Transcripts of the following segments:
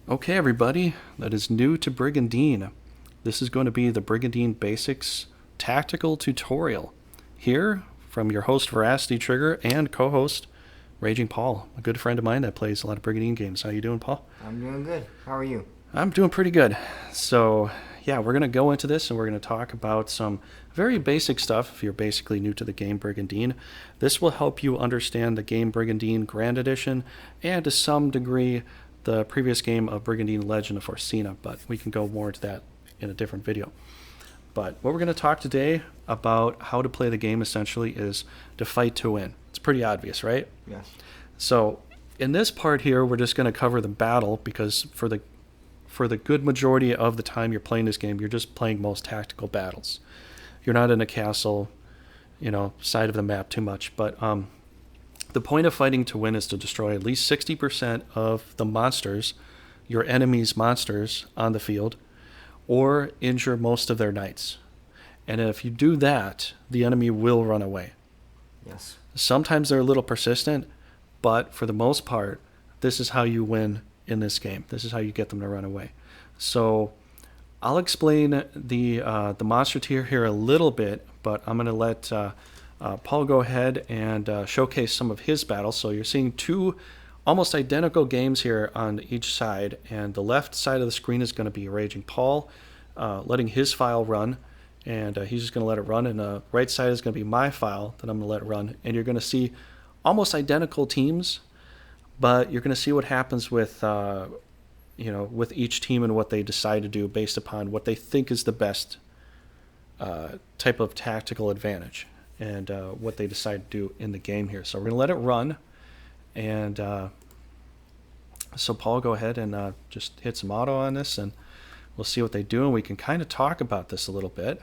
Okay, everybody that is new to Brigandine, this is going to be the Brigandine Basics Tactical Tutorial. Here, from your host Veracity Trigger and co-host Raging Paul, a good friend of mine that plays a lot of Brigandine games. How you doing, Paul? I'm doing good. How are you? I'm doing pretty good. So, yeah, we're going to go into this and we're going to talk about some very basic stuff if you're basically new to the game Brigandine. This will help you understand the game Brigandine Grand Edition and to some degree the previous game of Brigandine Legend of Orsina, but we can go more into that in a different video. But what we're going to talk today about how to play the game essentially is to fight to win. It's pretty obvious, right? Yes. So in this part here, we're just going to cover the battle because for the good majority of the time you're playing this game, you're just playing most tactical battles. You're not in a castle, side of the map too much. But the point of fighting to win is to destroy at least 60% of the monsters, your enemy's monsters on the field, or injure most of their knights. And if you do that, the enemy will run away. Yes. Sometimes they're a little persistent, but for the most part, this is how you win in this game. This is how you get them to run away. So I'll explain the monster tier here a little bit, but I'm going to let Paul go ahead and showcase some of his battles. So you're seeing two almost identical games here on each side, and the left side of the screen is going to be Raging Paul, letting his file run, and he's just going to let it run, and the right side is going to be my file that I'm going to let run, and you're going to see almost identical teams, but you're going to see what happens with with each team and what they decide to do based upon what they think is the best type of tactical advantage and what they decide to do in the game here. So we're going to let it run, and so Paul, go ahead and just hit some auto on this, and we'll see what they do, and we can kind of talk about this a little bit.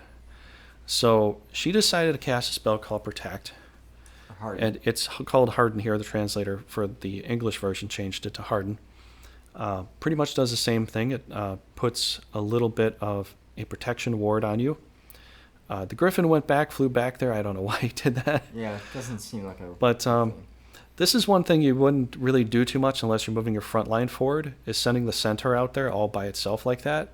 So she decided to cast a spell called Protect, and it's called Harden here. The translator for the English version changed it to Harden. Pretty much does the same thing. It puts a little bit of a protection ward on you. The Griffin flew back there. I don't know why he did that. Yeah, it doesn't seem like a... But this is one thing you wouldn't really do too much unless you're moving your front line forward, is sending the Centaur out there all by itself like that.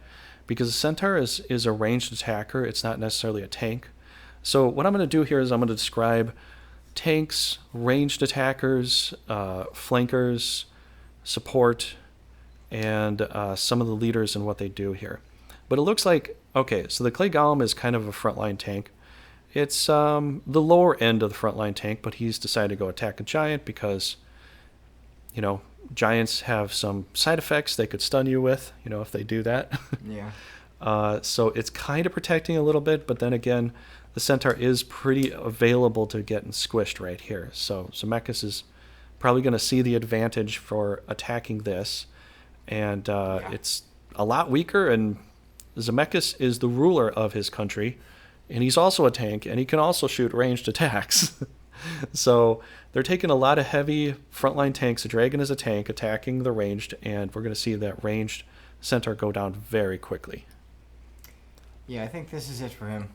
Because the Centaur is a ranged attacker. It's not necessarily a tank. So what I'm going to do here is I'm going to describe tanks, ranged attackers, flankers, support, and some of the leaders and what they do here. But it looks like, okay, so the Clay Golem is kind of a frontline tank. It's the lower end of the frontline tank, but he's decided to go attack a giant because, giants have some side effects they could stun you with, if they do that. Yeah. So it's kind of protecting a little bit, but then again, the Centaur is pretty available to getting squished right here. So Zemeckis is probably going to see the advantage for attacking this, and it's a lot weaker, and Zemeckis is the ruler of his country, and he's also a tank, and he can also shoot ranged attacks. So they're taking a lot of heavy frontline tanks. The dragon is a tank attacking the ranged, and we're going to see that ranged Centaur go down very quickly. Yeah, I think this is it for him.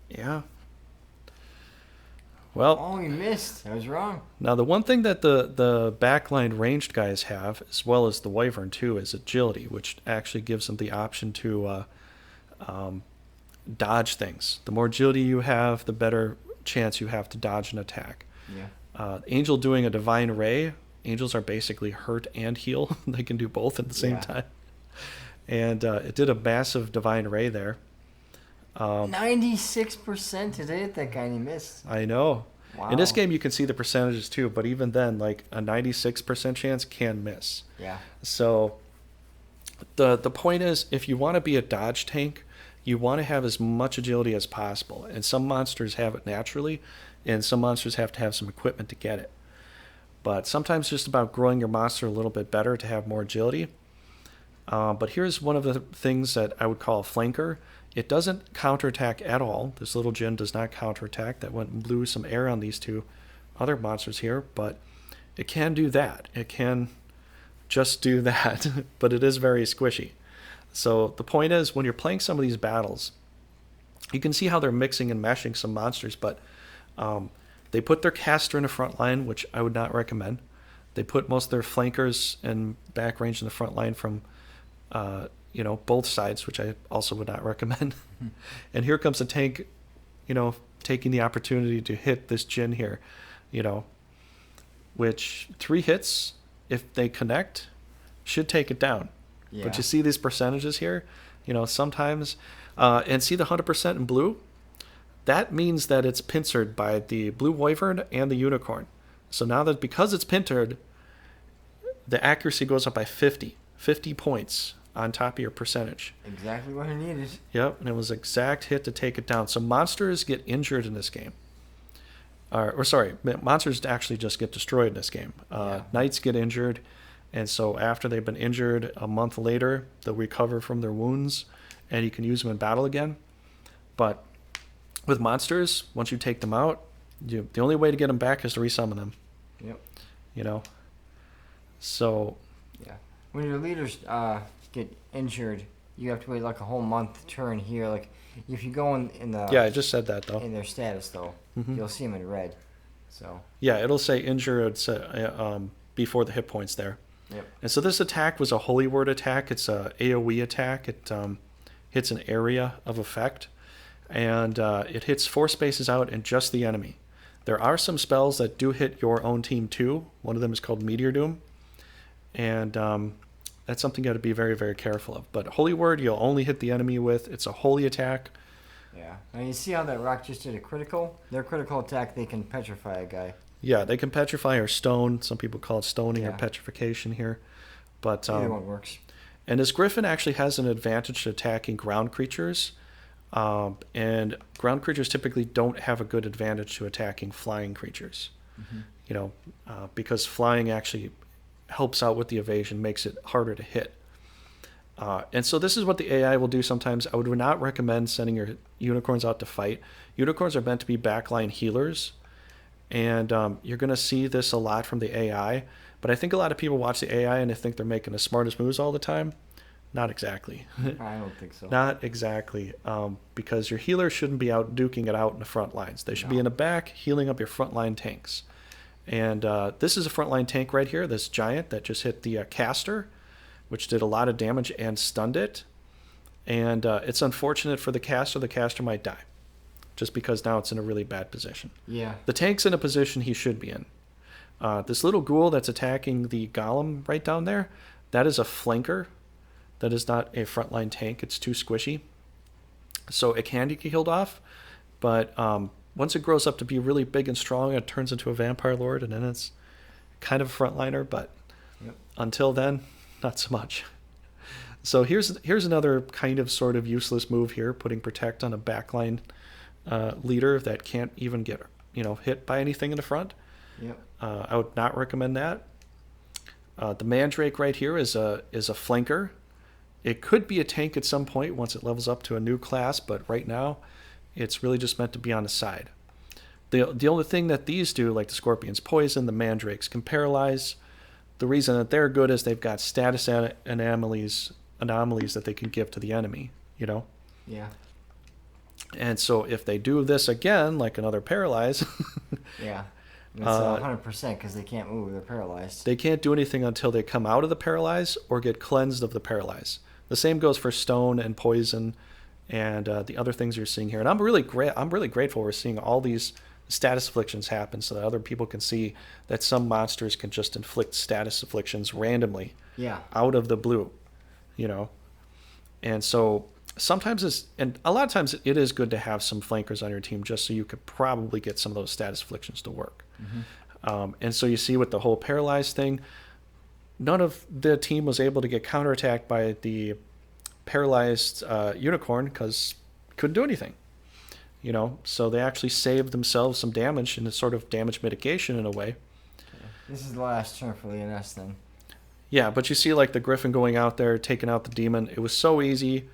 Yeah. Well, oh, he missed. I was wrong. Now, the one thing that the backline ranged guys have, as well as the Wyvern too, is agility, which actually gives them the option to dodge things. The more agility you have, the better chance you have to dodge an attack. Yeah. Angel doing a Divine Ray. Angels are basically hurt and heal. They can do both at the same time. And it did a massive Divine Ray there. 96% to hit that guy and he missed. I know. Wow. In this game, you can see the percentages too, but even then, like a 96% chance can miss. Yeah. So the point is, if you want to be a dodge tank, you want to have as much agility as possible. And some monsters have it naturally, and some monsters have to have some equipment to get it. But sometimes it's just about growing your monster a little bit better to have more agility. But here's one of the things that I would call a flanker. It doesn't counterattack at all. This little Jin does not counterattack. That went and blew some air on these two other monsters here, but it can do that. It can just do that, but it is very squishy. So the point is, when you're playing some of these battles, you can see how they're mixing and meshing some monsters, but they put their caster in the front line, which I would not recommend. They put most of their flankers and back range in the front line from, both sides, which I also would not recommend. And here comes a tank, taking the opportunity to hit this Jin here, which 3 hits, if they connect, should take it down. Yeah. But you see these percentages here, sometimes, and see the 100% in blue? That means that it's pincered by the blue wyvern and the unicorn. So now that because it's pincered, the accuracy goes up by 50 points on top of your percentage. Exactly what I needed. Yep, and it was exact hit to take it down. So monsters get injured in this game. Monsters actually just get destroyed in this game. Knights get injured, and so after they've been injured a month later, they'll recover from their wounds, and you can use them in battle again. But with monsters, once you take them out, the only way to get them back is to resummon them. Yep. So. Yeah. When your leaders get injured, you have to wait like a whole month turn here. Like if you go in the. Yeah, I just said that though. In their status though, you'll see them in red. So. Yeah, it'll say injured before the hit points there. Yep. And so this attack was a holy word attack. It's a AOE attack. It hits an area of effect, and it hits 4 spaces out and just the enemy. There are some spells that do hit your own team too. One of them is called Meteor Doom, and that's something you got to be very, very careful of. But Holy Word, you'll only hit the enemy with. It's a holy attack. Yeah. Now you see how that rock just did a critical? Their critical attack, they can petrify a guy. Yeah, they can petrify or stone. Some people call it stoning or petrification here. But either one works. And this Griffin actually has an advantage to attacking ground creatures. And ground creatures typically don't have a good advantage to attacking flying creatures. Because flying actually helps out with the evasion, makes it harder to hit. And so this is what the AI will do sometimes. I would not recommend sending your unicorns out to fight. Unicorns are meant to be backline healers, and you're going to see this a lot from the AI. But I think a lot of people watch the AI and they think they're making the smartest moves all the time. Not exactly. I don't think so. Not exactly, because your healers shouldn't be out duking it out in the front lines. They should be in the back healing up your frontline tanks. And this is a frontline tank right here, this giant that just hit the caster, which did a lot of damage and stunned it. And it's unfortunate for the caster. The caster might die, just because now it's in a really bad position. Yeah. The tank's in a position he should be in. This little ghoul that's attacking the golem right down there, that is a flanker. That is not a frontline tank. It's too squishy. So it can get killed off, but once it grows up to be really big and strong, it turns into a vampire lord, and then it's kind of a frontliner, but until then, not so much. So here's another kind of sort of useless move here, putting Protect on a backline leader that can't even get hit by anything in the front. Yep. I would not recommend that. The Mandrake right here is a flanker. It could be a tank at some point once it levels up to a new class, but right now it's really just meant to be on the side. The only thing that these do, like the Scorpions poison, the Mandrakes can paralyze. The reason that they're good is they've got status anomalies that they can give to the enemy, Yeah. And so if they do this again, like another paralyze... Yeah. It's 100% because they can't move. They're paralyzed. They can't do anything until they come out of the paralyze or get cleansed of the paralyze. The same goes for stone and poison and the other things you're seeing here. And I'm really grateful we're seeing all these status afflictions happen so that other people can see that some monsters can just inflict status afflictions randomly out of the blue, And so sometimes and a lot of times it is good to have some flankers on your team just so you could probably get some of those status afflictions to work. And so you see with the whole paralyzed thing, none of the team was able to get counterattacked by the paralyzed unicorn because couldn't do anything. So they actually saved themselves some damage and a sort of damage mitigation in a way. This is the last turn for Leoness then. Yeah, but you see like the Griffin going out there, taking out the demon. It was so easy.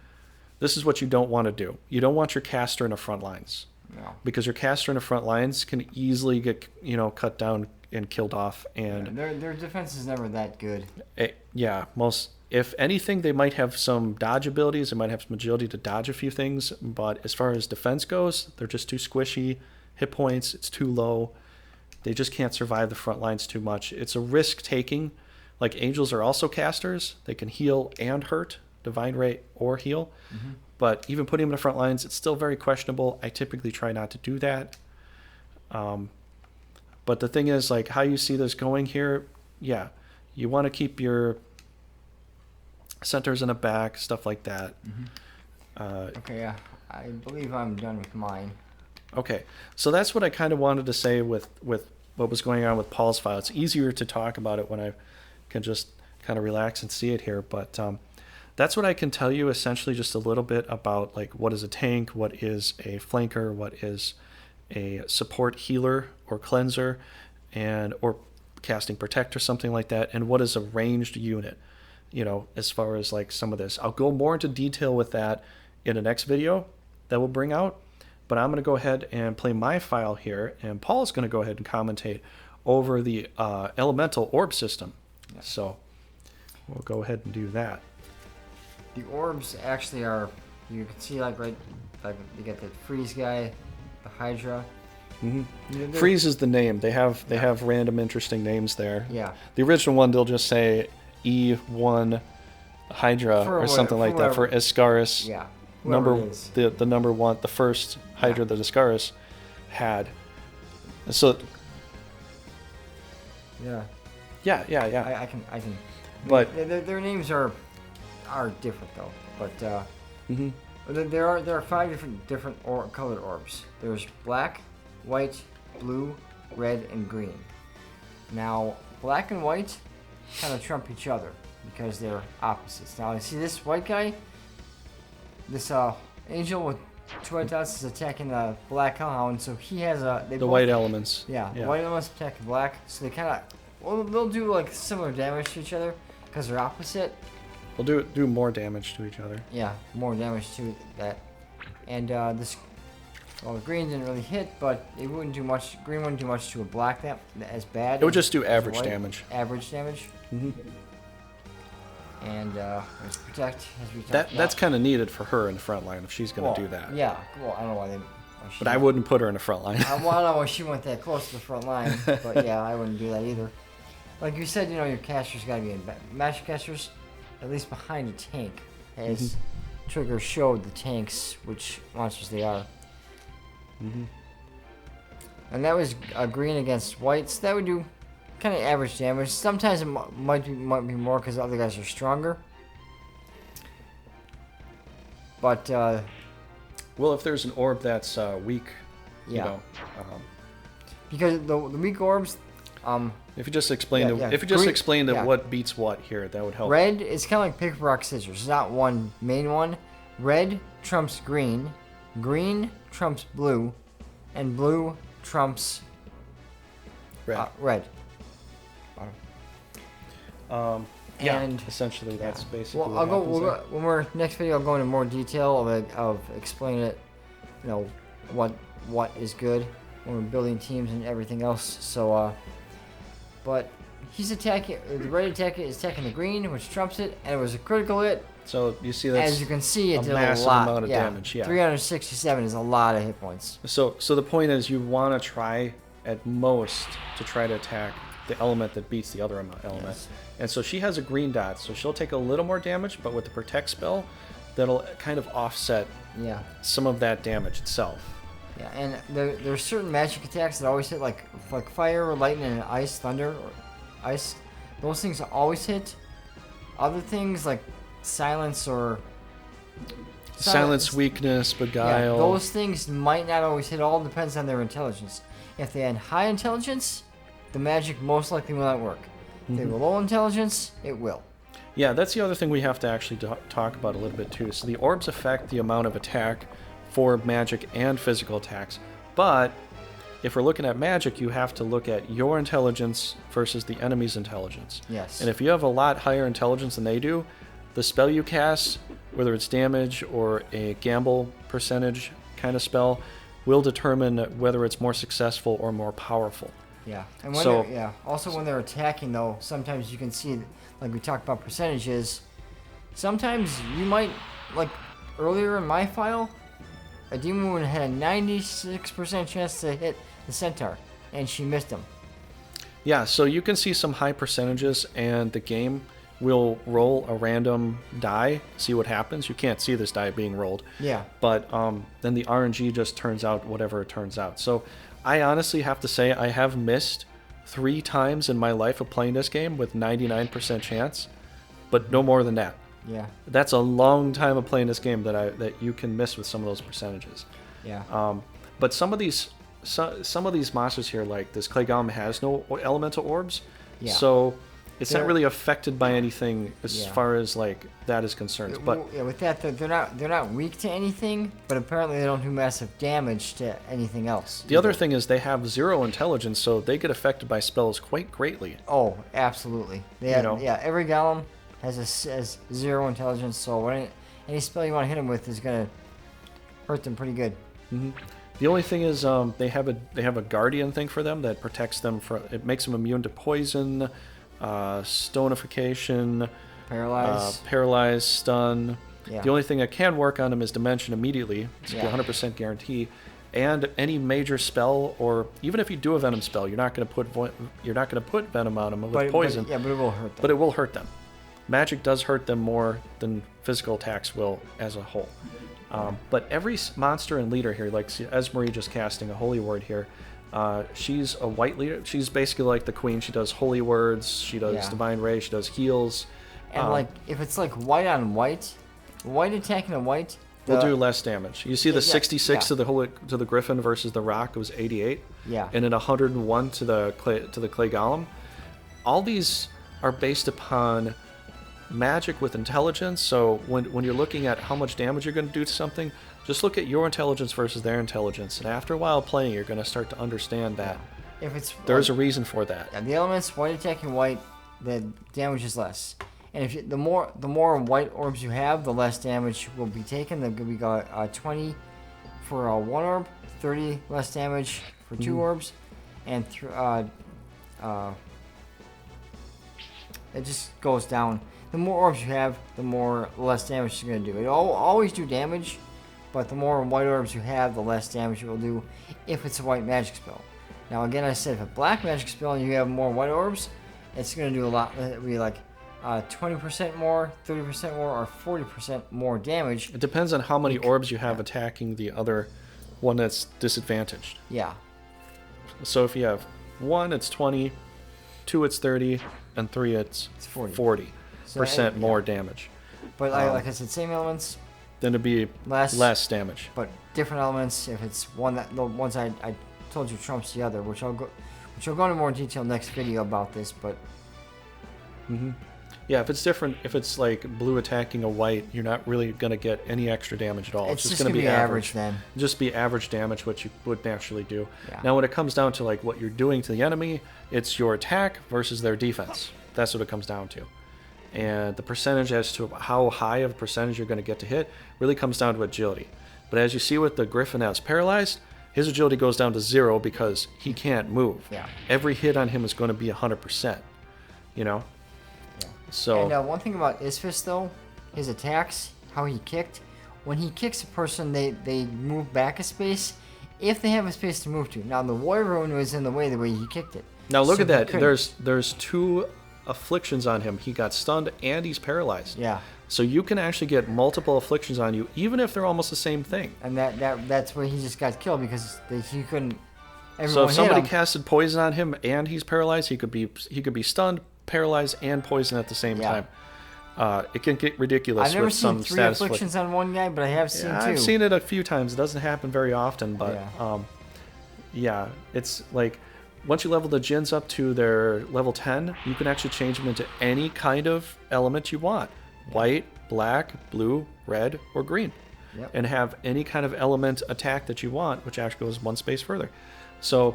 This is what you don't want to do. You don't want your caster in the front lines. No. Because your caster in the front lines can easily get, cut down and killed off. And their defense is never that good. If anything, they might have some dodge abilities. They might have some agility to dodge a few things. But as far as defense goes, they're just too squishy. Hit points, it's too low. They just can't survive the front lines too much. It's a risk taking. Like angels are also casters. They can heal and hurt, divine ray or heal. Mm-hmm. But even putting them in the front lines, it's still very questionable. I typically try not to do that. But the thing is, like, how you see this going here, yeah, you want to keep your centers in the back, stuff like that. Mm-hmm. Okay, yeah. I believe I'm done with mine. Okay, so that's what I kind of wanted to say with what was going on with Paul's file. It's easier to talk about it when I can just kind of relax and see it here, but that's what I can tell you essentially, just a little bit about like what is a tank, what is a flanker, what is a support healer or cleanser, and or casting protect or something like that, and what is a ranged unit, you know, as far as like some of this. I'll go more into detail with that in the next video that we'll bring out, but I'm going to go ahead and play my file here, and Paul's going to go ahead and commentate over the elemental orb system. Yeah. So we'll go ahead and do that. The orbs actually are, you can see like right, like you get the freeze guy, the Hydra. Mm-hmm. Freeze is the name. They have random interesting names there. Yeah. The original one they'll just say E1 Hydra or something like that for Ascaris. Yeah. The number one, the first Hydra that Ascaris had. So. Yeah. Yeah. I can. But their names are different though. But there are 5 different colored orbs. There's black, white, blue, red, and green. Now, black and white kind of trump each other because they're opposites. Now, you see this white guy? This angel with 2 white dots is attacking the black hellhound, so he has the white elements. Yeah, the white elements attack the black, so they kind of, well, they'll do like similar damage to each other because they're opposite. They'll do more damage to each other. Yeah, more damage to that. And this, well, the green didn't really hit, but it wouldn't do much. Green wouldn't do much to a black that as bad. It would just do average damage. Average damage. Mm-hmm. And protect. That's kind of needed for her in the front line if she's going to do that. Yeah. Well, I don't know why they. But I wouldn't put her in the front line. I don't know why she went that close to the front line, but yeah, I wouldn't do that either. Like you said, you know, your casters got to be in magic casters, at least behind a tank, as Trigger showed the tanks, which monsters they are. Mm-hmm. And that was green against whites. That would do kind of average damage. Sometimes it might be more because the other guys are stronger. But well, if there's an orb that's weak, you know, because the weak orbs. If you just explain explain what beats what here, that would help. Red is kind of like paper, rock, scissors. It's not one main one. Red trumps green, green trumps blue, and blue trumps red. And essentially that's basically. Well, when we're next video, I'll go into more detail of explaining it. You know what is good when we're building teams and everything else. So, but he's attacking. The red attacker is attacking the green, which trumps it, and it was a critical hit. So you see that's as you can see, it did massive a lot. Amount of damage. Yeah, 367 is a lot of hit points. So the point is, you want to try at most to try to attack the element that beats the other element. Yes. And so she has a green dot, so she'll take a little more damage, but with the protect spell, that'll kind of offset some of that damage itself. Yeah, and there are certain magic attacks that always hit, like fire or lightning and ice, thunder or ice. Those things always hit. Other things like silence or weakness, beguile. Yeah, those things might not always hit. All depends on their intelligence. If they had high intelligence, the magic most likely will not work. If they were low intelligence, it will. Yeah, that's the other thing we have to actually talk about a little bit too. So the orbs affect the amount of attack for magic and physical attacks. But if we're looking at magic, you have to look at your intelligence versus the enemy's intelligence. Yes. And if you have a lot higher intelligence than they do, the spell you cast, whether it's damage or a gamble percentage kind of spell, will determine whether it's more successful or more powerful. Yeah, and also when they're attacking though, sometimes you can see, like we talked about percentages, sometimes you might, like earlier in my file, a demon would have had a 96% chance to hit the centaur. and she missed them. Yeah, so you can see some high percentages, and the game will roll a random die, see what happens. You can't see this die being rolled. Yeah. But then the RNG just turns out whatever it turns out. So I honestly have to say I have missed 3 times in my life of playing this game with 99% chance, but no more than that. Yeah. That's a long time of playing this game that you can miss with some of those percentages. Yeah. But some of these monsters here, like this clay golem, has no elemental orbs, so it's not really affected by anything as far as like that is concerned. But yeah, with that, they're not weak to anything, but apparently they don't do massive damage to anything else. The other thing is they have 0 intelligence, so they get affected by spells quite greatly. Oh, absolutely. Every golem has 0 intelligence, so any spell you want to hit them with is gonna hurt them pretty good. Mm-hmm. The only thing is they have a guardian thing for them that protects them it makes them immune to poison, stonification, paralyze, stun. Yeah. The only thing that can work on them is dimension immediately. It's a 100% guarantee. And any major spell, or even if you do a venom spell, you're not going to put venom on them with poison. But it will hurt them. But it will hurt them. Magic does hurt them more than physical attacks will as a whole. But every monster and leader here, like Esmery just casting a holy word here, she's a white leader. She's basically like the queen. She does holy words, she does divine ray, she does heals. And if it's like white on white attacking a white, will do less damage. You see the 66 to the Griffin versus the Rock, it was 88. Yeah. And then 101 to the clay golem. All these are based upon magic with intelligence. So when you're looking at how much damage you're going to do to something, just look at your intelligence versus their intelligence, and after a while playing, you're going to start to understand that there's a reason for that. Yeah, the elements white attacking white, the damage is less, and the more white orbs you have, the less damage will be taken. We got 20 for 1 orb, 30 less damage for 2 orbs, and it just goes down. The more orbs you have, the less damage it's going to do. It'll always do damage, but the more white orbs you have, the less damage it will do if it's a white magic spell. Now again, I said if a black magic spell and you have more white orbs, it's going to do a lot. It'll be like 20% more, 30% more, or 40% more damage. It depends on how many orbs you have attacking the other one that's disadvantaged. Yeah. So if you have 1, it's 20, 2, it's 30, and 3, it's 40%. More damage. But like I said, same elements. Then it'd be less damage. But different elements. If it's the ones I told you trumps the other, which I'll go into more detail next video about this. But yeah, if it's different, if it's like blue attacking a white, you're not really gonna get any extra damage at all. It's just gonna be average then. Just be average damage, what you would naturally do. Yeah. Now, when it comes down to like what you're doing to the enemy, it's your attack versus their defense. That's what it comes down to. And the percentage as to how high of a percentage you're going to get to hit really comes down to agility. But as you see with the Griffin that's paralyzed, his agility goes down to 0 because he can't move. Yeah. Every hit on him is going to be 100%. You know? Yeah. So. And one thing about Isfis though, his attacks, how he kicked, when he kicks a person, they move back a space if they have a space to move to. Now the Warrior Rune was in the way he kicked it. Now look at that. There's 2 afflictions on him. He got stunned and he's paralyzed. Yeah. So you can actually get multiple afflictions on you, even if they're almost the same thing. And that's where he just got killed because he couldn't. So if somebody casted poison on him and he's paralyzed, he could be stunned, paralyzed, and poisoned at the same time. It can get ridiculous. I've never with seen some 3 afflictions on one guy, but I have seen 2. I've seen it a few times. It doesn't happen very often, but it's like. Once you level the Djinns up to their level 10, you can actually change them into any kind of element you want. White, black, blue, red, or green. Yep. And have any kind of element attack that you want, which actually goes 1 space further. So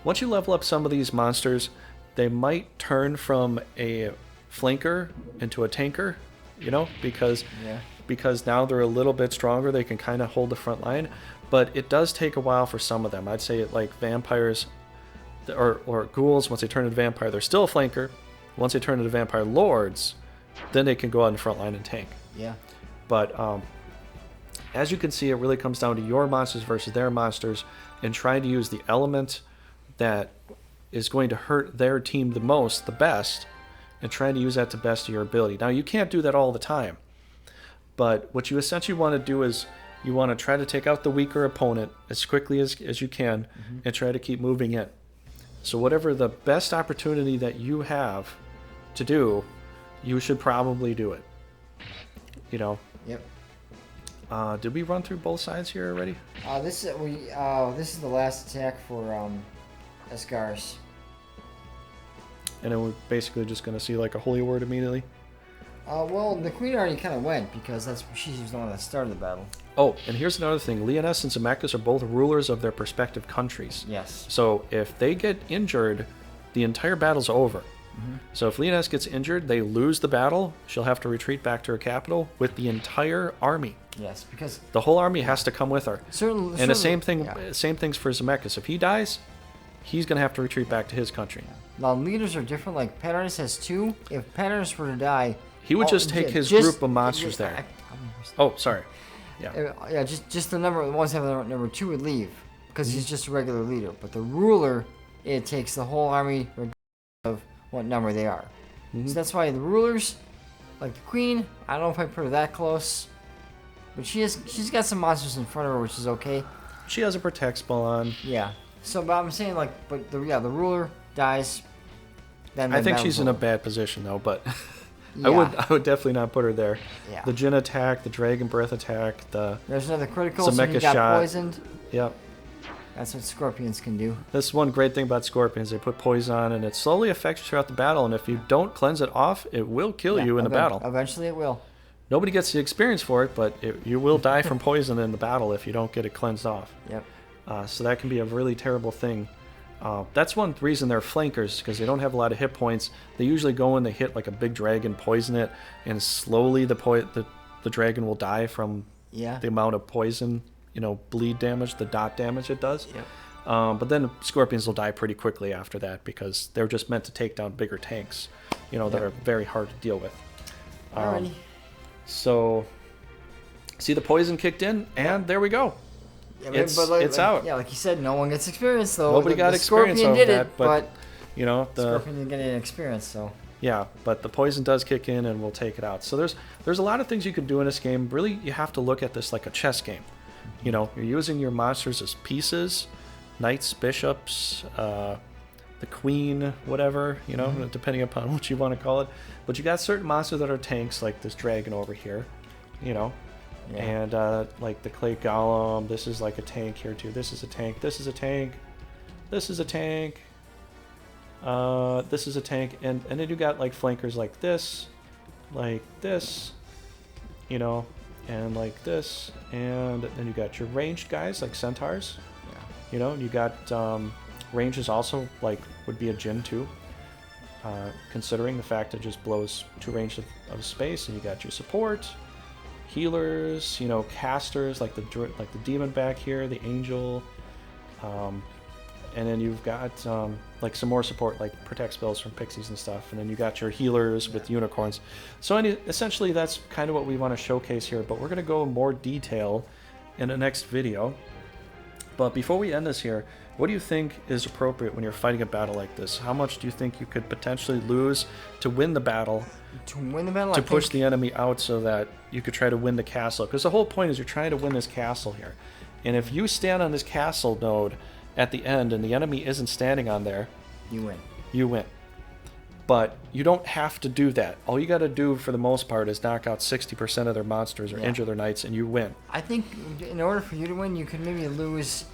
once you level up some of these monsters, they might turn from a flanker into a tanker, because now they're a little bit stronger. They can kind of hold the front line. But it does take a while for some of them. I'd say like vampires or ghouls, once they turn into vampire, they're still a flanker. Once they turn into vampire lords, then they can go out in the front line and tank. Yeah. But as you can see, it really comes down to your monsters versus their monsters and trying to use the element that is going to hurt their team the most, the best, and trying to use that to best of your ability. Now, you can't do that all the time, but what you essentially want to do is you want to try to take out the weaker opponent as quickly as you can and try to keep moving in. So whatever the best opportunity that you have to do, you should probably do it. You know. Yep. Did we run through both sides here already? This is the last attack for Escars. And then we're basically just going to see like a holy word immediately. Well, the queen already kind of went because she's the one that started the battle. Oh, and here's another thing. Leoness and Zemeckis are both rulers of their respective countries. Yes. So if they get injured, the entire battle's over. So if Leoness gets injured, they lose the battle. She'll have to retreat back to her capital with the entire army. Yes, because the whole army has to come with her. And the same thing, yeah. Same things for Zemeckis. If he dies, he's going to have to retreat back to his country. Now leaders are different. Like Paternus has 2. If Paternus were to die, he would just take his group of monsters there. Oh, sorry. Yeah. Yeah, just the ones that have number 2 would leave because he's just a regular leader. But the ruler, it takes the whole army regardless of what number they are. So that's why the rulers, like the queen, I don't know if I put her that close, but she's got some monsters in front of her, which is okay. She has a protect spell on. Yeah. So, but I'm saying the ruler dies. Then I think she's in a bad position though, but. Yeah. I would definitely not put her there. Yeah. The Jinn attack, the Dragon Breath attack, there's another critical, so you got shot. Poisoned. Yep. That's what scorpions can do. That's one great thing about scorpions. They put poison on, and it slowly affects you throughout the battle. And if you don't cleanse it off, it will kill you in the battle. Eventually, it will. Nobody gets the experience for it, but you will die from poison in the battle if you don't get it cleansed off. Yep. So that can be a really terrible thing. That's one reason they're flankers, because they don't have a lot of hit points. They usually go in, they hit like a big dragon, poison it, and slowly the dragon will die from the amount of poison, bleed damage, the dot damage it does. Yep. But then scorpions will die pretty quickly after that because they're just meant to take down bigger tanks, that are very hard to deal with. Alrighty. So, see the poison kicked in, and there we go. Yeah, it's out. Yeah, like you said, no one gets experience though. Nobody got experience Scorpion over did that, it, but the Scorpion didn't get any experience, so. Yeah, but the poison does kick in and we'll take it out. So there's a lot of things you can do in this game. Really, you have to look at this like a chess game. You're using your monsters as pieces, knights, bishops, the queen, whatever, depending upon what you want to call it. But you got certain monsters that are tanks, like this dragon over here, and like the clay golem. This is like a tank here too. This is a tank. This is a tank. This is a tank. This is a tank, and then you got like flankers like this, and like this, and then you got your ranged guys like centaurs. Yeah. You got ranges also like would be a Jinn too, considering the fact it just blows 2 range of space, and you got your support, healers, casters like the demon back here, the angel, and then you've got like some more support like protect spells from pixies and stuff, and then you got your healers with unicorns. So essentially that's kind of what we want to showcase here, but we're going to go in more detail in the next video. But before we end this here, what do you think is appropriate when you're fighting a battle like this? How much do you think you could potentially lose to win the battle? To win the battle, to push the enemy out so that you could try to win the castle. Because the whole point is you're trying to win this castle here. And if you stand on this castle node at the end and the enemy isn't standing on there, you win. You win. But you don't have to do that. All you got to do for the most part is knock out 60% of their monsters or injure their knights, and you win. I think in order for you to win, you could maybe lose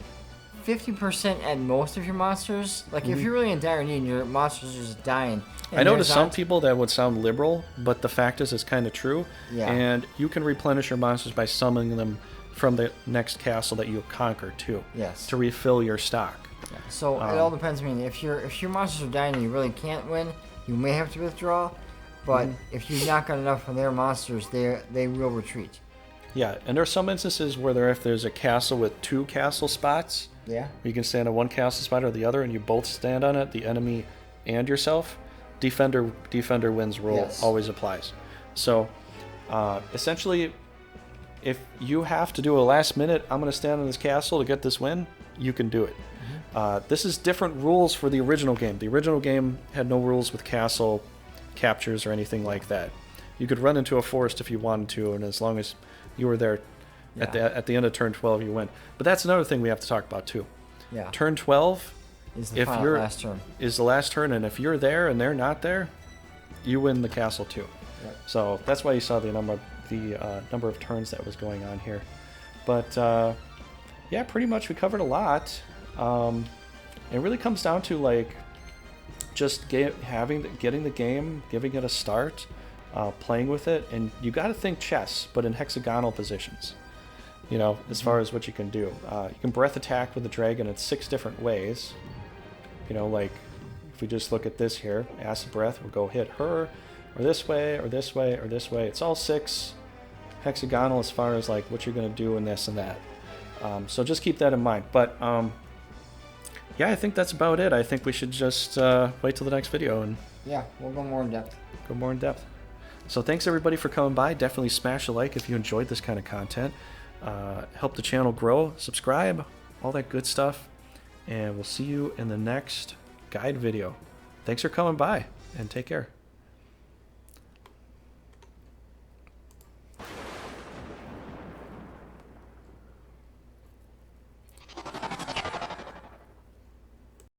50% at most of your monsters. Like if you're really in dire need and your monsters are just dying. I know to some people that would sound liberal, but the fact is it's kind of true. Yeah. And you can replenish your monsters by summoning them from the next castle that you conquer too. Yes. To refill your stock. Yeah. So it all depends. I mean, if your monsters are dying and you really can't win, you may have to withdraw. But if you knock out enough of their monsters, they will retreat. Yeah, and there are some instances where if there's a castle with 2 castle spots, you can stand on one castle spot or the other, and you both stand on it, the enemy and yourself. Defender wins rule always applies. So essentially, if you have to do a last minute, I'm going to stand on this castle to get this win, you can do it. This is different rules for the original game. The original game had no rules with castle captures or anything like that. You could run into a forest if you wanted to, and as long as you were there at the end of turn 12, you win. But that's another thing we have to talk about too. Yeah. Turn 12 Is the last turn. Is the last turn, and if you're there and they're not there, you win the castle too. Yep. So that's why you saw the number of turns that was going on here. But yeah, pretty much we covered a lot. It really comes down to like just getting the game, giving it a start, playing with it, and you got to think chess, but in hexagonal positions. You know, as far as what you can do, you can breath attack with the dragon in 6 different ways. You know, like if we just look at this here, acid breath will go hit her, or this way, or this way, or this way. It's all 6 hexagonal as far as like what you're going to do in this and that. So just keep that in mind. But yeah, I think that's about it. I think we should just wait till the next video and yeah, we'll go more in depth. Go more in depth. So thanks everybody for coming by. Definitely smash a like if you enjoyed this kind of content. Help the channel grow, subscribe, all that good stuff. And we'll see you in the next guide video. Thanks for coming by and take care.